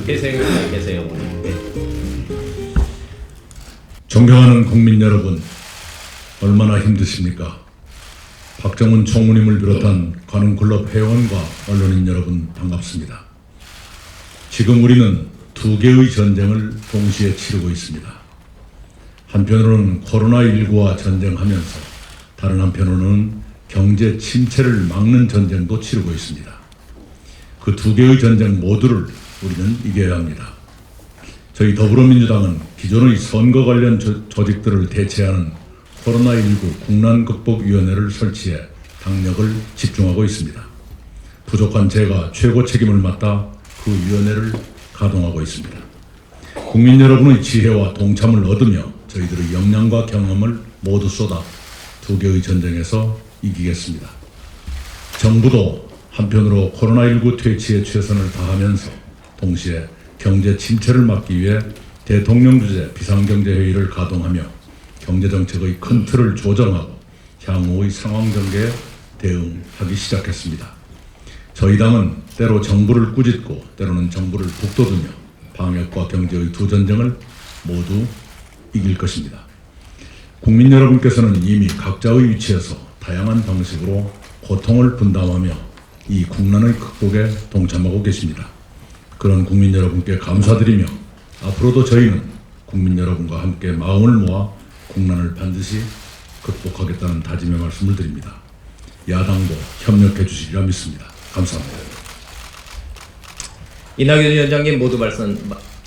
계세요. 네. 존경하는 국민 여러분, 얼마나 힘드십니까? 박정훈 총무님을 비롯한 관훈클럽 회원과 언론인 여러분 반갑습니다. 지금 우리는 두 개의 전쟁을 동시에 치르고 있습니다. 한편으로는 코로나19와 전쟁하면서 다른 한편으로는 경제 침체를 막는 전쟁도 치르고 있습니다. 그 두 개의 전쟁 모두를 우리는 이겨야 합니다. 저희 더불어민주당은 기존의 선거 관련 조직들을 대체하는 코로나19 국난극복위원회를 설치해 당력을 집중하고 있습니다. 부족한 제가 최고 책임을 맡아 그 위원회를 가동하고 있습니다. 국민 여러분의 지혜와 동참을 얻으며 저희들의 역량과 경험을 모두 쏟아 두 개의 전쟁에서 이기겠습니다. 정부도 한편으로 코로나19 퇴치에 최선을 다하면서 동시에 경제 침체를 막기 위해 대통령 주재 비상경제회의를 가동하며 경제정책의 큰 틀을 조정하고 향후의 상황 전개에 대응하기 시작했습니다. 저희 당은 때로 정부를 꾸짖고 때로는 정부를 북돋우며 방역과 경제의 두 전쟁을 모두 이길 것입니다. 국민 여러분께서는 이미 각자의 위치에서 다양한 방식으로 고통을 분담하며 이 국난의 극복에 동참하고 계십니다. 그런 국민 여러분께 감사드리며 앞으로도 저희는 국민 여러분과 함께 마음을 모아 국난을 반드시 극복하겠다는 다짐의 말씀을 드립니다. 야당도 협력해 주시리라 믿습니다. 감사합니다. 이낙연 위원장님 모두 말씀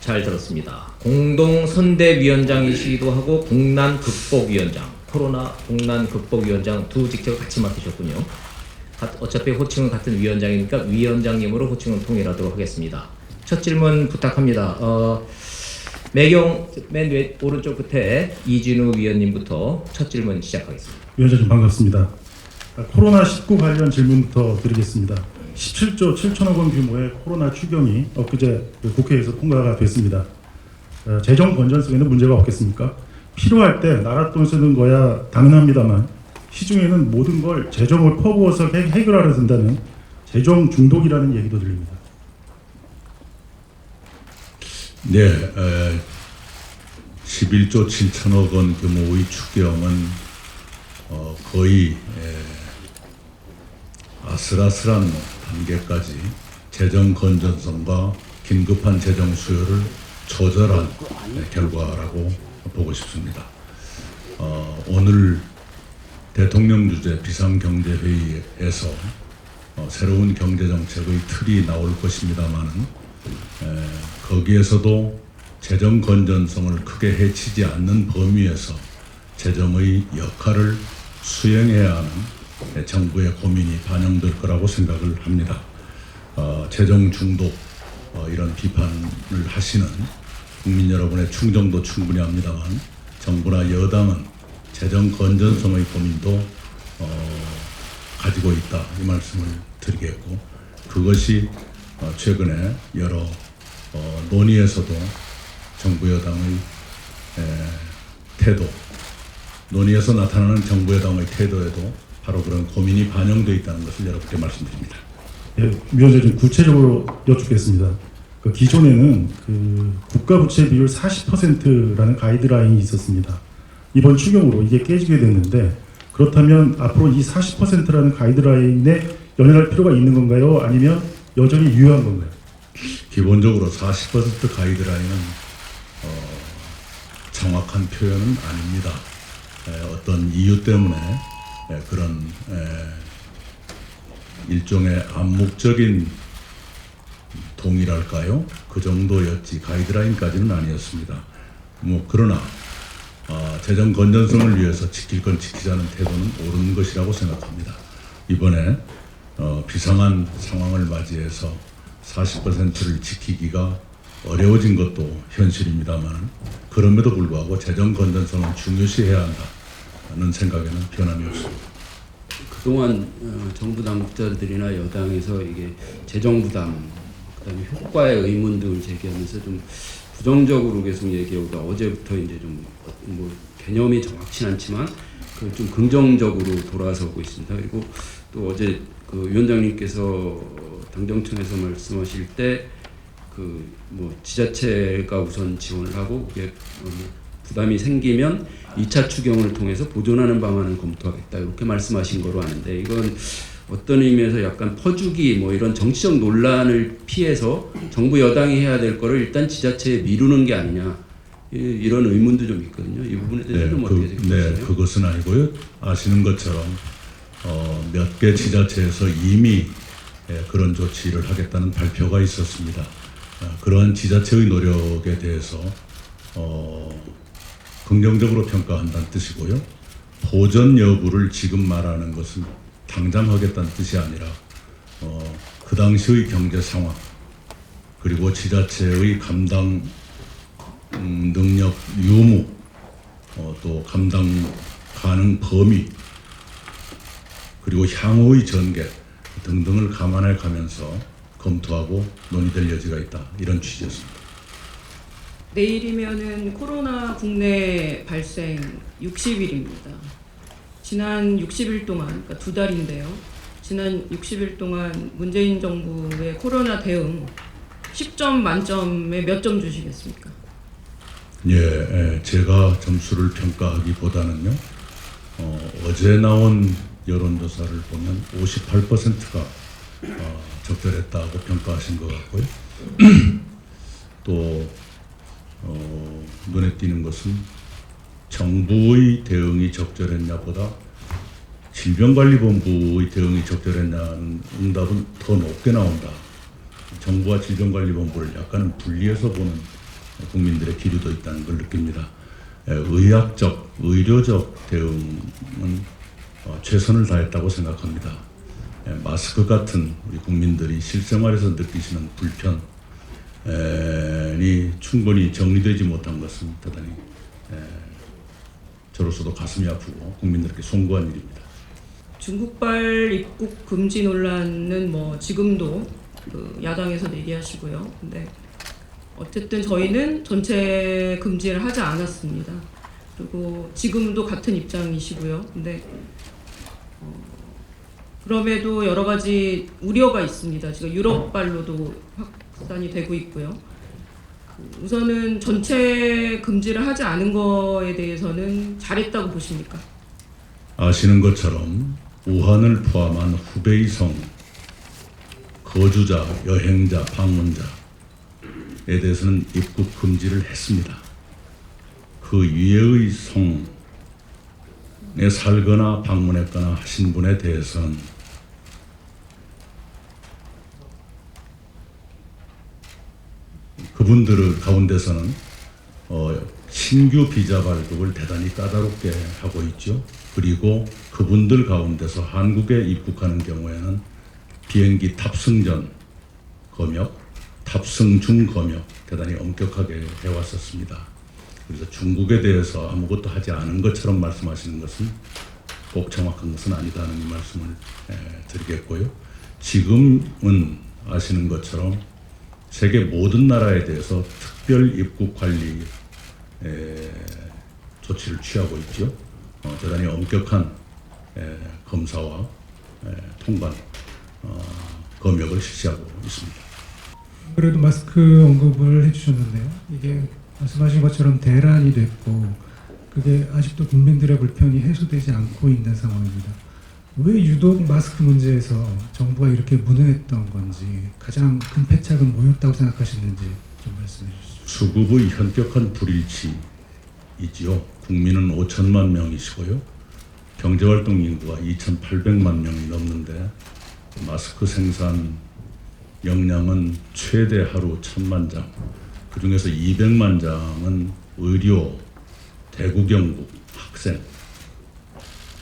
잘 들었습니다. 공동선대위원장이시기도 하고 국난극복위원장, 코로나 국난극복위원장 두 직책을 같이 맡으셨군요. 어차피 호칭은 같은 위원장이니까 위원장님으로 호칭은 통일하도록 하겠습니다. 첫 질문 부탁합니다. 매경 맨 오른쪽 끝에 이진우 위원님부터 첫 질문 시작하겠습니다. 위원장님 반갑습니다. 코로나19 관련 질문부터 드리겠습니다. 17조 7천억 원 규모의 코로나 추경이 엊그제 국회에서 통과가 됐습니다. 재정 건전성에는 문제가 없겠습니까? 필요할 때 나라 돈 쓰는 거야 당연합니다만 시중에는 모든 걸 재정을 퍼부어서 해결하려 든다는 재정 중독이라는 얘기도 들립니다. 네, 11조 7천억 원 규모의 추경은 거의 아슬아슬한 단계까지 재정 건전성과 긴급한 재정 수요를 조절한 결과라고 보고 싶습니다. 오늘 대통령 주재 비상경제회의에서 새로운 경제정책의 틀이 나올 것입니다만은 거기에서도 재정 건전성을 크게 해치지 않는 범위에서 재정의 역할을 수행해야 하는 정부의 고민이 반영될 거라고 생각을 합니다. 재정 중독 이런 비판을 하시는 국민 여러분의 충정도 충분히 합니다만 정부나 여당은 재정 건전성의 고민도 가지고 있다 이 말씀을 드리겠고 그것이 최근에 여러 논의에서도 정부 여당의 태도 논의에서 나타나는 정부 여당의 태도에도 바로 그런 고민이 반영되어 있다는 것을 여러분께 말씀드립니다. 네, 위원장님 구체적으로 여쭙겠습니다. 기존에는 국가 부채 비율 40%라는 가이드라인이 있었습니다. 이번 추경으로 이게 깨지게 됐는데 그렇다면 앞으로 이 40%라는 가이드라인에 연연할 필요가 있는 건가요? 아니면 여전히 유효한 건가요? 기본적으로 40% 가이드라인은 정확한 표현은 아닙니다. 어떤 이유 때문에 그런 일종의 암묵적인 동의랄까요? 그 정도였지 가이드라인까지는 아니었습니다. 그러나 재정 건전성을 위해서 지킬 건 지키자는 태도는 옳은 것이라고 생각합니다. 이번에 비상한 상황을 맞이해서 40%를 지키기가 어려워진 것도 현실입니다만 그럼에도 불구하고 재정 건전성은 중요시해야 한다는 생각에는 변함이 없습니다. 그동안 정부 당국자들이나 여당에서 이게 재정 부담, 그다음에 효과의 의문 등을 제기하면서 좀 부정적으로 계속 얘기하고 어제부터 이제 좀 뭐 개념이 정확치는 않지만 그 좀 긍정적으로 돌아서고 있습니다. 그리고 또 어제 그 위원장님께서 당정청에서 말씀하실 때 뭐 지자체가 우선 지원을 하고 그게 부담이 생기면 2차 추경을 통해서 보존하는 방안을 검토하겠다 이렇게 말씀하신 거로 아는데 이건 어떤 의미에서 약간 퍼주기 뭐 이런 정치적 논란을 피해서 정부 여당이 해야 될 거를 일단 지자체에 미루는 게 아니냐 이런 의문도 좀 있거든요. 이 부분에 대해서 좀 어떻게 생각하세요? 네, 그것은 아니고요. 아시는 것처럼 몇 개 지자체에서 이미 그런 조치를 하겠다는 발표가 있었습니다. 그러한 지자체의 노력에 대해서 긍정적으로 평가한다는 뜻이고요. 보전 여부를 지금 말하는 것은 당장 하겠다는 뜻이 아니라 그 당시의 경제 상황 그리고 지자체의 감당 능력 유무 또 감당 가능 범위 그리고 향후의 전개 등등을 감안해 가면서 검토하고 논의될 여지가 있다 이런 취지였습니다. 내일이면은 코로나 국내 발생 60일입니다. 지난 60일 동안, 그러니까 2달인데요. 지난 60일 동안 문재인 정부의 코로나 대응 10점 만점에 몇 점 주시겠습니까? 제가 점수를 평가하기보다는요. 어제 나온 여론조사를 보면 58%가 적절했다고 평가하신 것 같고요. 또 눈에 띄는 것은 정부의 대응이 적절했냐보다 질병관리본부의 대응이 적절했냐는 응답은 더 높게 나온다. 정부와 질병관리본부를 약간은 분리해서 보는 국민들의 기류도 있다는 걸 느낍니다. 의학적, 의료적 대응은 최선을 다했다고 생각합니다. 마스크 같은 우리 국민들이 실생활에서 느끼시는 불편이 충분히 정리되지 못한 것은 대단히 저로서도 가슴이 아프고 국민들께 송구한 일입니다. 중국발 입국 금지 논란은 뭐 지금도 그 야당에서 얘기하시고요. 근데 어쨌든 저희는 전체 금지를 하지 않았습니다. 그리고 지금도 같은 입장이시고요. 근데 그럼에도 여러 가지 우려가 있습니다. 지금 유럽발로도 확산이 되고 있고요. 우선은 전체 금지를 하지 않은 거에 대해서는 잘했다고 보십니까? 아시는 것처럼 우한을 포함한 후베이성 거주자, 여행자, 방문자에 대해서는 입국 금지를 했습니다. 그 이외의 성에 살거나 방문했거나 하신 분에 대해서는 그분들 가운데서는 신규 비자 발급을 대단히 까다롭게 하고 있죠. 그리고 그분들 가운데서 한국에 입국하는 경우에는 비행기 탑승 전 검역, 탑승 중 검역 대단히 엄격하게 해왔었습니다. 그래서 중국에 대해서 아무것도 하지 않은 것처럼 말씀하시는 것은 꼭 정확한 것은 아니다는 이 말씀을 드리겠고요. 지금은 아시는 것처럼 세계 모든 나라에 대해서 특별 입국 관리 조치를 취하고 있죠. 대단히 엄격한 검사와 통관 검역을 실시하고 있습니다. 그래도 마스크 언급을 해주셨는데요. 이게 말씀하신 것처럼 대란이 됐고 그게 아직도 국민들의 불편이 해소되지 않고 있는 상황입니다. 왜 유독 마스크 문제에서 정부가 이렇게 무능했던 건지 가장 큰 패착은 뭐였다고 생각하시는지 좀 말씀해 주시죠. 수급의 현격한 불일치이지요. 국민은 5천만 명이시고요. 경제활동 인구가 2,800만 명이 넘는데 마스크 생산 역량은 최대 하루 1,000만 장, 그중에서 200만 장은 의료, 대구경북, 학생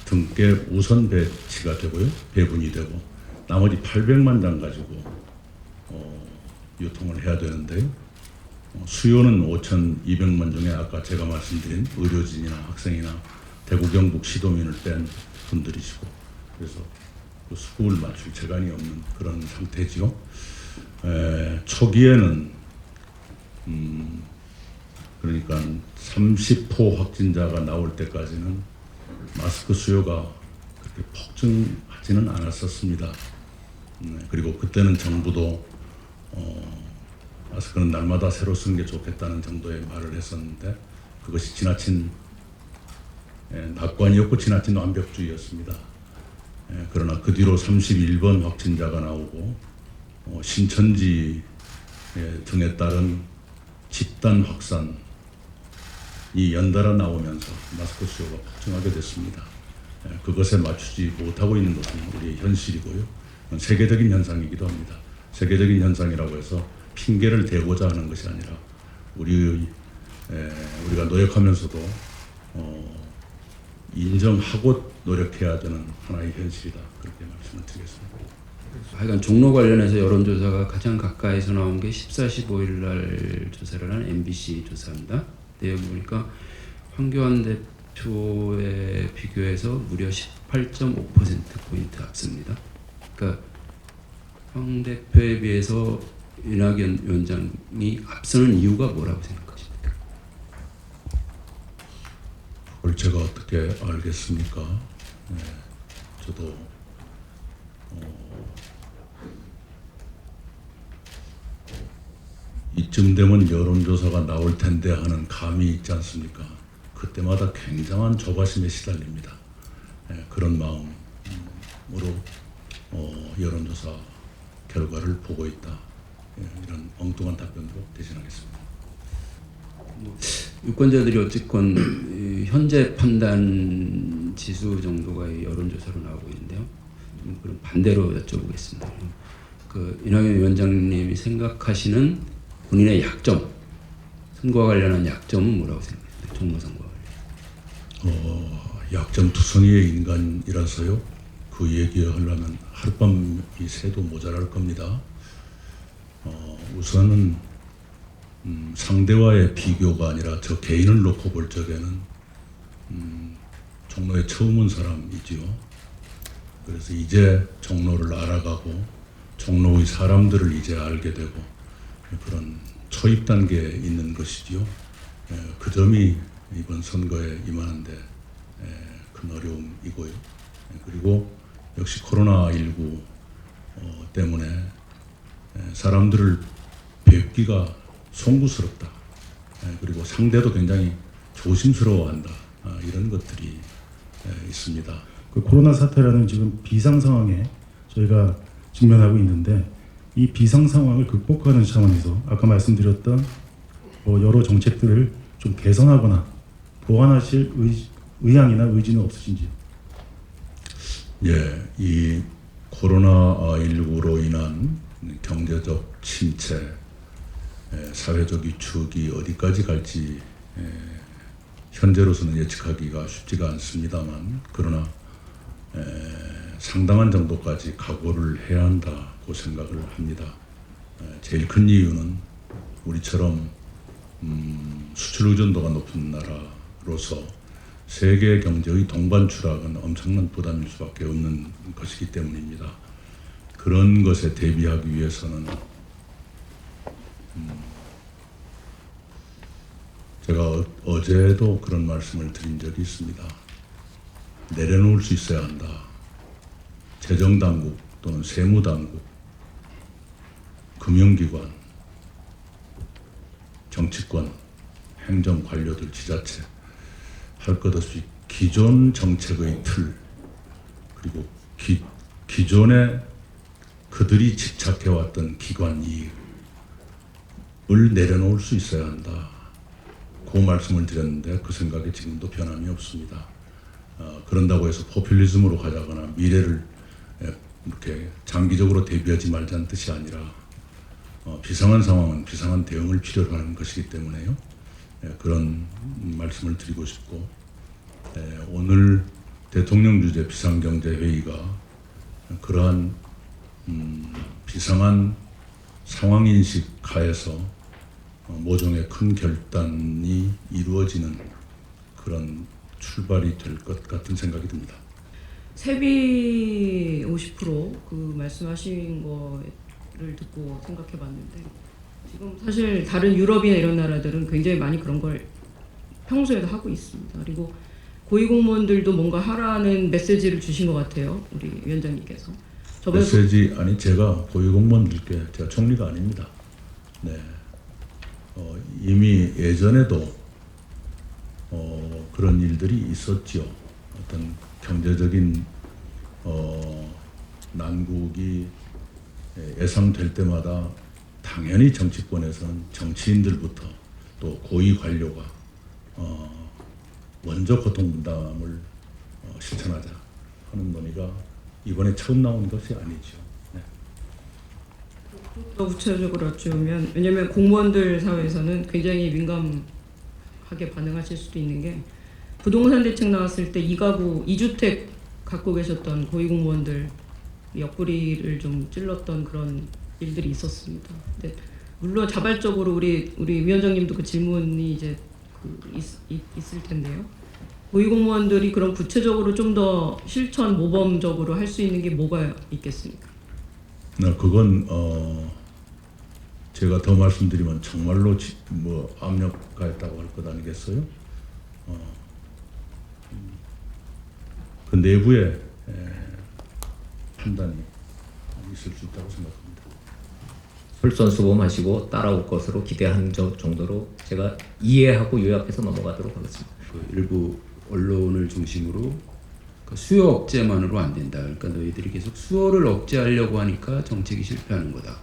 등께 우선 배치가 되고요. 배분이 되고 나머지 800만 장 가지고 유통을 해야 되는데요. 수요는 5,200만 중에 아까 제가 말씀드린 의료진이나 학생이나 대구 경북 시도민을 뺀 분들이시고 그래서 그 수급을 맞출 재간이 없는 그런 상태지요. 초기에는 그러니까 30호 확진자가 나올 때까지는 마스크 수요가 그렇게 폭증하지는 않았었습니다. 그리고 그때는 정부도 마스크는 날마다 새로 쓰는 게 좋겠다는 정도의 말을 했었는데 그것이 지나친 낙관이었고 지나친 완벽주의였습니다. 그러나 그 뒤로 31번 확진자가 나오고 신천지 등에 따른 집단 확산이 연달아 나오면서 마스크 수요가 폭증하게 됐습니다. 그것에 맞추지 못하고 있는 것은 우리의 현실이고요. 세계적인 현상이기도 합니다. 세계적인 현상이라고 해서 핑계를 대고자 하는 것이 아니라 우리가 노력하면서도 인정하고 노력해야 되는 하나의 현실이다. 그렇게 말씀을 드리겠습니다. 하여간 종로 관련해서 여론조사가 가장 가까이서 나온 게 14, 15일 날 조사를 한 MBC 조사입니다. 내용 보니까 황교안 대표에 비교해서 무려 18.5%포인트 앞섭니다. 그러니까 황 대표에 비해서 이낙연 위원장이 앞서는 이유가 뭐라고 생각하십니까? 그걸 제가 어떻게 알겠습니까? 저도 이쯤 되면 여론조사가 나올 텐데 하는 감이 있지 않습니까? 그때마다 굉장한 조바심에 시달립니다. 그런 마음으로 여론조사 결과를 보고 있다. 이런 엉뚱한 답변으로 대신하겠습니다. 유권자들이 어쨌건 현재 판단 지수 정도가 여론조사로 나오고 있는데요. 그럼 반대로 여쭤보겠습니다. 그 이낙연 위원장님이 생각하시는 본인의 약점, 선거와 관련한 약점은 뭐라고 생각하세요? 종로 선거와 관련. 약점투성이의 인간이라서요. 그 얘기하려면 하룻밤이 새도 모자랄 겁니다. 우선은 상대와의 비교가 아니라 저 개인을 놓고 볼 적에는 종로에 처음 온 사람이지요. 그래서 이제 종로를 알아가고 종로의 사람들을 이제 알게 되고 그런 초입 단계에 있는 것이지요. 그 점이 이번 선거에 임하는데 큰 어려움이고요. 그리고 역시 코로나19 때문에 사람들을 뵙기가 송구스럽다. 그리고 상대도 굉장히 조심스러워한다. 이런 것들이 있습니다. 그 코로나 사태라는 지금 비상 상황에 저희가 직면하고 있는데 이 비상 상황을 극복하는 차원에서 아까 말씀드렸던 여러 정책들을 좀 개선하거나 보완하실 의향이나 의지는 없으신지요? 예, 이 코로나19로 인한 경제적 침체, 사회적 위축이 어디까지 갈지 현재로서는 예측하기가 쉽지가 않습니다만 그러나 상당한 정도까지 각오를 해야 한다고 생각을 합니다. 제일 큰 이유는 우리처럼 수출 의존도가 높은 나라로서 세계 경제의 동반 추락은 엄청난 부담일 수밖에 없는 것이기 때문입니다. 그런 것에 대비하기 위해서는 제가 어제도 그런 말씀을 드린 적이 있습니다. 내려놓을 수 있어야 한다. 재정당국 또는 세무당국, 금융기관, 정치권, 행정관료들, 지자체 할 것 없이 기존 정책의 틀 그리고 기존에 그들이 집착해왔던 기관 이익을 내려놓을 수 있어야 한다. 그 말씀을 드렸는데 그 생각에 지금도 변함이 없습니다. 그런다고 해서 포퓰리즘으로 가자거나 미래를 이렇게 장기적으로 대비하지 말자는 뜻이 아니라 비상한 상황은 비상한 대응을 필요로 하는 것이기 때문에요. 그런 말씀을 드리고 싶고 오늘 대통령 주재 비상경제회의가 그러한 비상한 상황인식 하에서 모종의 큰 결단이 이루어지는 그런 출발이 될 것 같은 생각이 듭니다. 세비 50% 말씀하신 거를 듣고 생각해봤는데 지금 사실 다른 유럽이나 이런 나라들은 굉장히 많이 그런 걸 평소에도 하고 있습니다. 그리고 고위공무원들도 뭔가 하라는 메시지를 주신 것 같아요. 우리 위원장님께서. 메시지 아니 제가 고위공무원들께 제가 총리가 아닙니다. 네. 이미 예전에도 그런 일들이 있었지요. 어떤 경제적인 난국이 예상될 때마다 당연히 정치권에서는 정치인들부터 또 고위 관료가 먼저 고통 분담을 실천하자 하는 논의가 이번에 처음 나온 것이 아니죠. 네. 더 구체적으로 여쭈면, 왜냐하면 공무원들 사회에서는 굉장히 민감하게 반응하실 수도 있는 게, 부동산 대책 나왔을 때 2가구 2주택 갖고 계셨던 고위공무원들 옆구리를 좀 찔렀던 그런 일들이 있었습니다. 근데 물론 자발적으로 우리 위원장님도 그 질문이 이제 있을 텐데요. 고위공무원들이 그런 구체적으로 좀 더 실천 모범적으로 할 수 있는 게 뭐가 있겠습니까? 그건 제가 더 말씀드리면 정말로 압력 가했다고 할 것 아니겠어요? 그 내부에 판단이 있을 수 있다고 생각합니다. 솔선수범하시고 따라올 것으로 기대하는 정도로 제가 이해하고 요약해서 넘어가도록 하겠습니다. 그 일부 언론을 중심으로 그 수요 억제만으로 안 된다. 그러니까 너희들이 계속 수요를 억제하려고 하니까 정책이 실패하는 거다.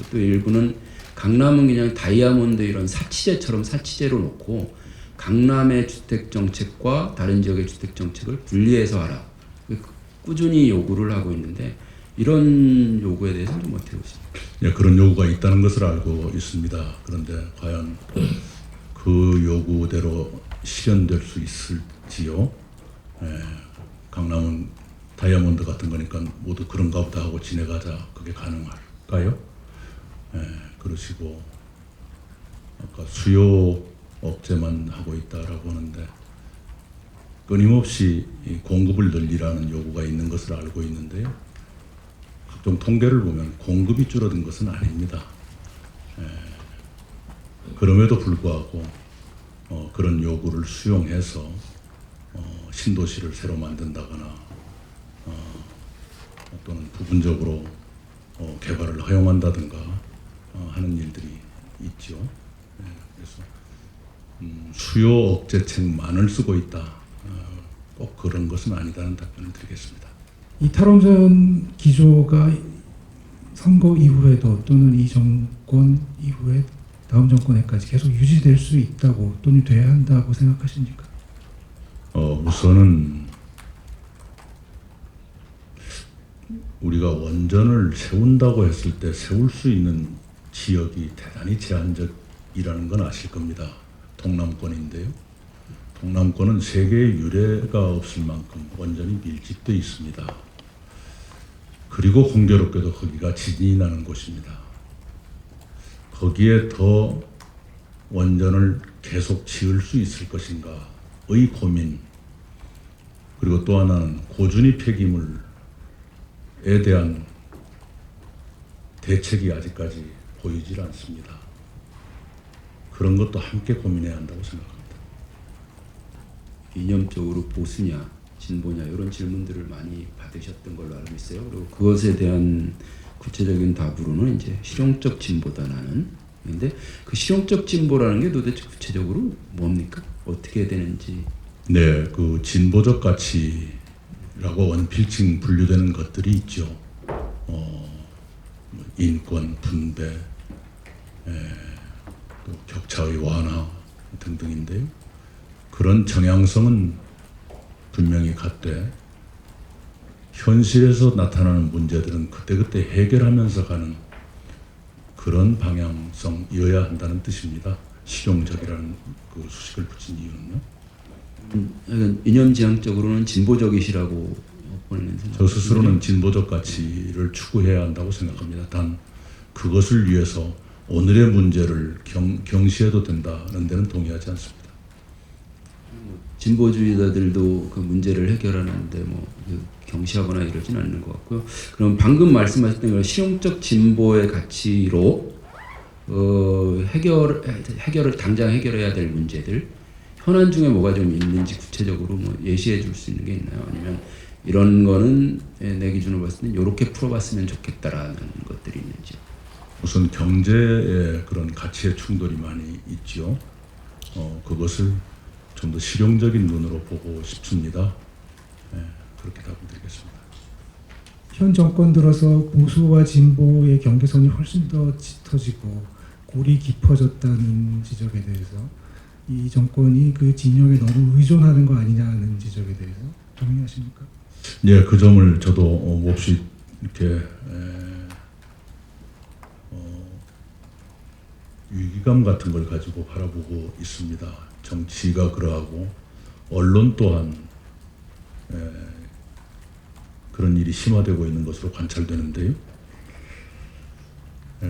또 일부는 강남은 그냥 다이아몬드 이런 사치제처럼 사치제로 놓고 강남의 주택 정책과 다른 지역의 주택 정책을 분리해서 하라. 꾸준히 요구를 하고 있는데 이런 요구에 대해서는 좀 어떻게 보십니까? 예, 그런 요구가 있다는 것을 알고 있습니다. 그런데 과연 그 요구대로 실현될 수 있을지요? 강남은 다이아몬드 같은 거니까 모두 그런가 보다 하고 지내가자. 그게 가능할까요? 그러시고 아까 수요 억제만 하고 있다라고 하는데 끊임없이 이 공급을 늘리라는 요구가 있는 것을 알고 있는데요. 각종 통계를 보면 공급이 줄어든 것은 아닙니다. 그럼에도 불구하고 그런 요구를 수용해서 신도시를 새로 만든다거나 또는 부분적으로 개발을 허용한다든가 하는 일들이 있죠. 그래서 수요 억제책만을 쓰고 있다. 꼭 그런 것은 아니다는 답변을 드리겠습니다. 이 탈원전 기조가 선거 이후에도 또는 이 정권 이후에 다음 정권에까지 계속 유지될 수 있다고 또는 돼야 한다고 생각하십니까? 우선은 우리가 원전을 세운다고 했을 때 세울 수 있는 지역이 대단히 제한적이라는 건 아실 겁니다. 동남권인데요. 동남권은 세계에 유례가 없을 만큼 원전이 밀집되어 있습니다. 그리고 공교롭게도 거기가 지진이 나는 곳입니다. 거기에 더 원전을 계속 지을 수 있을 것인가의 고민, 그리고 또 하나는 고준위 폐기물에 대한 대책이 아직까지 보이질 않습니다. 그런 것도 함께 고민해야 한다고 생각합니다. 이념적으로 보수냐 진보냐 이런 질문들을 많이 받으셨던 걸로 알고 있어요. 그리고 그것에 대한 구체적인 답으로는 이제 실용적 진보다 나는. 근데 그 실용적 진보라는 게 도대체 구체적으로 뭡니까? 어떻게 해야 되는지. 네, 그 진보적 가치라고 원필칭 분류되는 것들이 있죠. 인권, 분배, 또 격차의 완화 등등인데요. 그런 정향성은 분명히 갖되 현실에서 나타나는 문제들은 그때그때 해결하면서 가는 그런 방향성이어야 한다는 뜻입니다. 실용적이라는 그 수식을 붙인 이유는요. 이념지향적으로는 진보적이시라고 보는 생각. 저 스스로는 진보적 가치를 추구해야 한다고 생각합니다. 단 그것을 위해서 오늘의 문제를 경시해도 된다는 데는 동의하지 않습니다. 진보주의자들도 그 문제를 해결하는데 경시하거나 이러진 않는 것 같고요. 그럼 방금 말씀하셨던 그 실용적 진보의 가치로 해결을 당장 해결해야 될 문제들 현안 중에 뭐가 좀 있는지 구체적으로 예시해 줄 수 있는 게 있나요? 아니면 이런 거는 내 기준으로 봤을 때 이렇게 풀어봤으면 좋겠다라는 것들이 있는지. 우선 경제의 그런 가치의 충돌이 많이 있지요. 그것을 좀 더 실용적인 눈으로 보고 싶습니다. 그렇게 답변드리겠습니다. 현 정권 들어서 보수와 진보의 경계선이 훨씬 더 짙어지고 골이 깊어졌다는 지적에 대해서 이 정권이 그 진영에 너무 의존하는 거 아니냐는 지적에 대해서 동의하십니까? 예, 그 점을 저도 몹시 이렇게 위기감 같은 걸 가지고 바라보고 있습니다. 정치가 그러하고 언론 또한 그런 일이 심화되고 있는 것으로 관찰되는데요.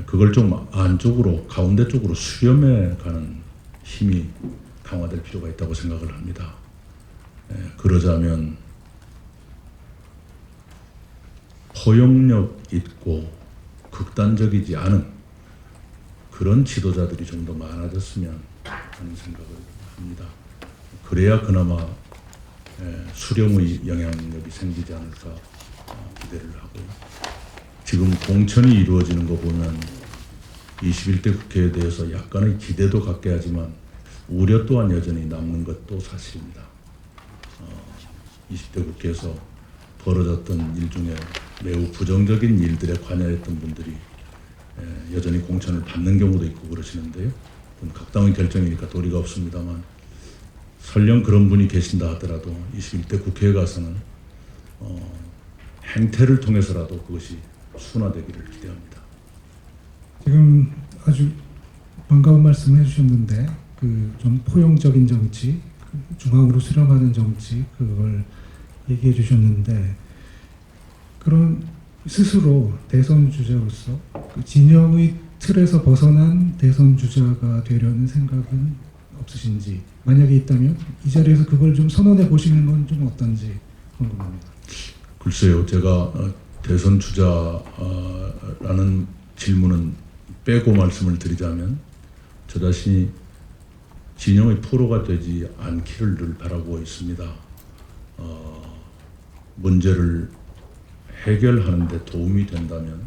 그걸 좀 안쪽으로 가운데 쪽으로 수렴해 가는 힘이 강화될 필요가 있다고 생각을 합니다. 그러자면 포용력 있고 극단적이지 않은 그런 지도자들이 좀 더 많아졌으면 하는 생각을 합니다. 그래야 그나마 수렴의 영향력이 생기지 않을까 기대를 하고요. 지금 공천이 이루어지는 거 보면 21대 국회에 대해서 약간의 기대도 갖게 하지만 우려 또한 여전히 남는 것도 사실입니다. 20대 국회에서 벌어졌던 일 중에 매우 부정적인 일들에 관여했던 분들이 여전히 공천을 받는 경우도 있고 그러시는데요. 그건 각 당의 결정이니까 도리가 없습니다만 설령 그런 분이 계신다 하더라도 21대 국회에 가서는 행태를 통해서라도 그것이 순화되기를 기대합니다. 지금 아주 반가운 말씀을 해주셨는데 그 좀 포용적인 정치, 중앙으로 수렴하는 정치 그걸 얘기해 주셨는데 그런 스스로 대선 주자로서 그 진영의 틀에서 벗어난 대선 주자가 되려는 생각은 없으신지 만약에 있다면 이 자리에서 그걸 좀 선언해 보시는 건 좀 어떤지 궁금합니다. 글쎄요, 제가 대선 주자라는 질문은 빼고 말씀을 드리자면 저 자신이 진영의 포로가 되지 않기를 늘 바라고 있습니다. 문제를 해결하는 데 도움이 된다면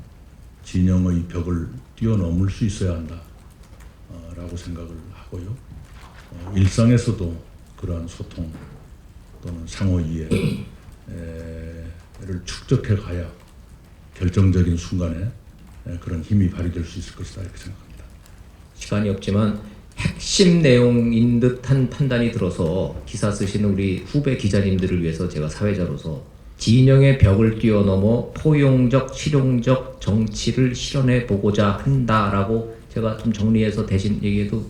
진영의 벽을 뛰어넘을 수 있어야 한다 라고 생각을 하고요. 일상에서도 그러한 소통 또는 상호 이해를 축적해 가야 결정적인 순간에 그런 힘이 발휘될 수 있을 것이다 이렇게 생각합니다. 시간이 없지만 핵심 내용인 듯한 판단이 들어서 기사 쓰시는 우리 후배 기자님들을 위해서 제가 사회자로서 진영의 벽을 뛰어넘어 포용적, 실용적 정치를 실현해 보고자 한다라고 제가 좀 정리해서 대신 얘기해도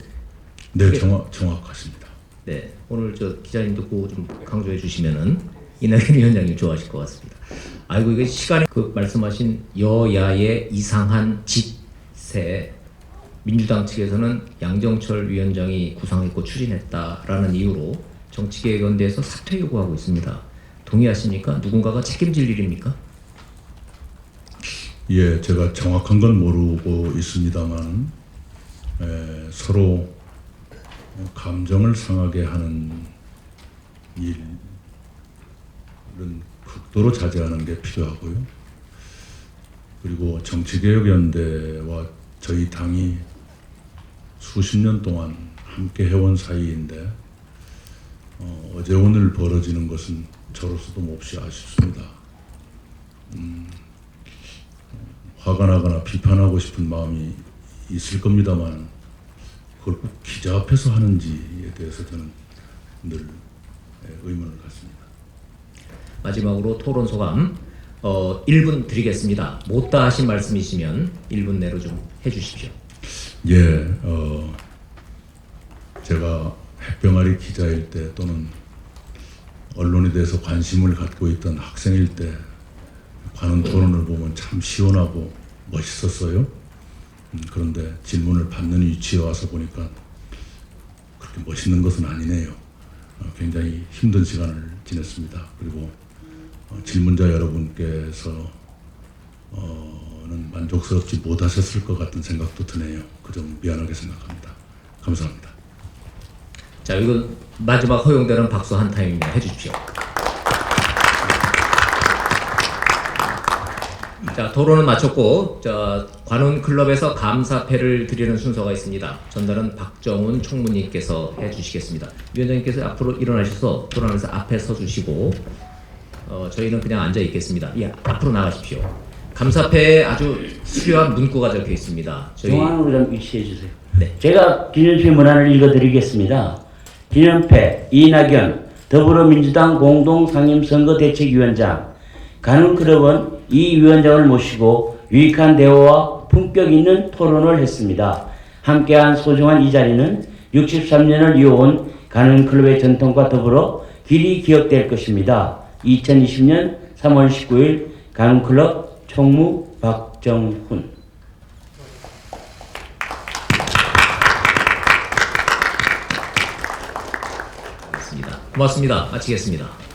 네, 정확하십니다. 네, 오늘 저 기자님도 그거 좀 강조해 주시면은 이낙연 위원장님 좋아하실 것 같습니다. 아이고 이거 시간에 그 말씀하신 여야의 이상한 집세 민주당 측에서는 양정철 위원장이 구상했고 추진했다라는 이유로 정치개혁연대에서 사퇴 요구하고 있습니다. 동의하십니까? 누군가가 책임질 일입니까? 예, 제가 정확한 건 모르고 있습니다만 서로 감정을 상하게 하는 일은 극도로 자제하는 게 필요하고요. 그리고 정치개혁연대와 저희 당이 수십 년 동안 함께 해온 사이인데 어제 오늘 벌어지는 것은 저로서도 몹시 아쉽습니다. 화가 나거나 비판하고 싶은 마음이 있을 겁니다만 그걸 꼭 기자 앞에서 하는지에 대해서 저는 늘 의문을 갖습니다. 마지막으로 토론 소감 1분 드리겠습니다. 못다 하신 말씀이시면 1분 내로 좀 해주십시오. 예, 제가 핵병아리 기자일 때 또는 언론에 대해서 관심을 갖고 있던 학생일 때 관훈 토론을 보면 참 시원하고 멋있었어요. 그런데 질문을 받는 위치에 와서 보니까 그렇게 멋있는 것은 아니네요. 굉장히 힘든 시간을 지냈습니다. 그리고 질문자 여러분께서는 만족스럽지 못하셨을 것 같은 생각도 드네요. 그 점 미안하게 생각합니다. 감사합니다. 자, 이거 마지막 허용되는 박수 한 타임입니다. 해주십시오. 자, 토론은 마쳤고, 자, 관훈 클럽에서 감사패를 드리는 순서가 있습니다. 전달은 박정훈 총무님께서 해주시겠습니다. 위원장님께서 앞으로 일어나셔서 토론하면서 앞에 서주시고, 저희는 그냥 앉아 있겠습니다. 예, 앞으로 나가십시오. 감사패에 아주 수려한 문구가 적혀 있습니다. 저희 중앙으로 좀 위치해 주세요. 네. 제가 기념패 문안을 읽어드리겠습니다. 기념패 이낙연 더불어민주당 공동상임선거대책위원장. 관훈클럽은 이 위원장을 모시고 유익한 대화와 품격 있는 토론을 했습니다. 함께한 소중한 이 자리는 63년을 이어온 관훈클럽의 전통과 더불어 길이 기억될 것입니다. 2020년 3월 19일 관훈클럽 총무 박정훈. 고맙습니다. 마치겠습니다.